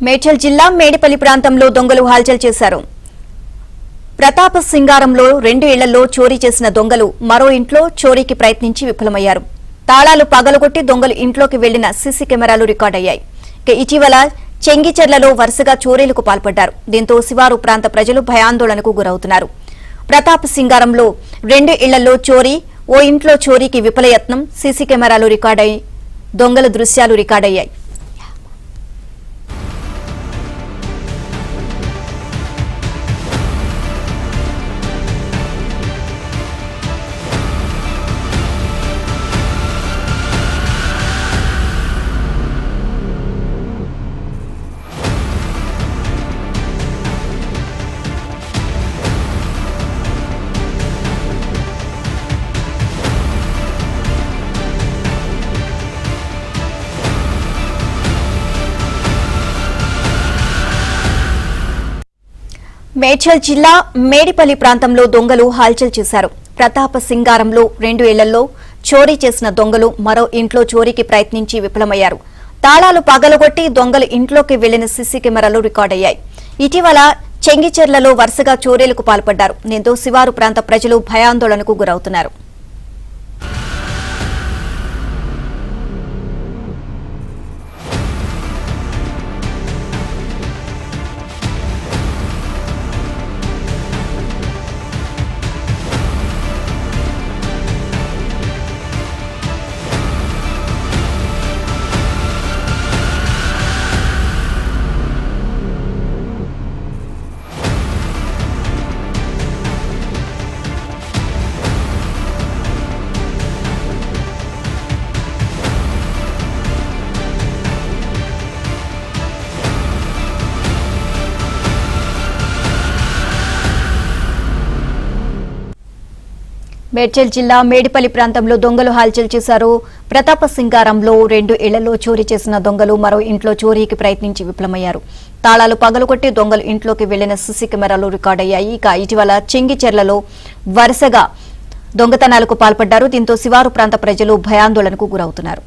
మేడ్చల్ జిల్లా మేడిపల్లి ప్రాంతంలో దొంగలు హల్చల్ చేశారు. ప్రతాప సింగారంలో 2 ఇళ్లలో చోరీ చేసిన దొంగలు మరో ఇంట్లో చోరీకి ప్రయత్నించి విఫలమయ్యారు. తాళాలు పగలగొట్టి దొంగలు ఇంట్లోకి వెళ్లిన సీసీ కెమెరాలు రికార్డయ్యాయి. ఇటీవల చెంగిచెర్లలో వరుసగా చోరీలకు పాల్పడ్డారు. దీంతో శివారు ప్రాంత ప్రజలు భయాందోళనకు గురవుతున్నారు. ప్రతాప సింగారంలో 2 ఇళ్లలో చోరీ, ఓ ఇంట్లో చోరీకి విఫలయత్నం, సీసీ కెమెరాలు రికార్డయ్యి దొంగల దృశ్యాలు రికార్డయ్యాయి. మేడ్చల్ జిల్లా మేడిపల్లి ప్రాంతంలో దొంగలు హల్చల్ చేశారు. ప్రతాప సింగారంలో 2 ఇళ్లలో చోరీ చేసిన దొంగలు మరో ఇంట్లో చోరీకి ప్రయత్నించి విఫలమయ్యారు. తాళాలు పగలగొట్టి దొంగలు ఇంట్లోకి వెళ్లిన సీసీ కెమెరాలు రికార్డయ్యాయి. ఇటీవల చెంగిచెర్లలో వరుసగా చోరీలకు పాల్పడ్డారు. దీంతో శివారు ప్రాంత ప్రజలు భయాందోళనకు గురవుతున్నారు. మేడ్చల్ జిల్లా మేడిపల్లి ప్రాంతంలో దొంగలు హల్చల్ చేశారు. ప్రతాప సింగారంలో 2 ఇళ్లలో చోరీ చేసిన దొంగలు మరో ఇంట్లో చోరీకి ప్రయత్నించి విఫలమయ్యారు. తాళాలు పగలగొట్టి దొంగలు ఇంట్లోకి వెళ్లిన సీసీ కెమెరాలు రికార్డయ్యాయి. ఇటీవల చెంగిచెర్లలో వరుసగా దొంగతనాలకు పాల్పడ్డారు. దీంతో శివారు ప్రాంత ప్రజలు భయాందోళనకు గురవుతున్నారు.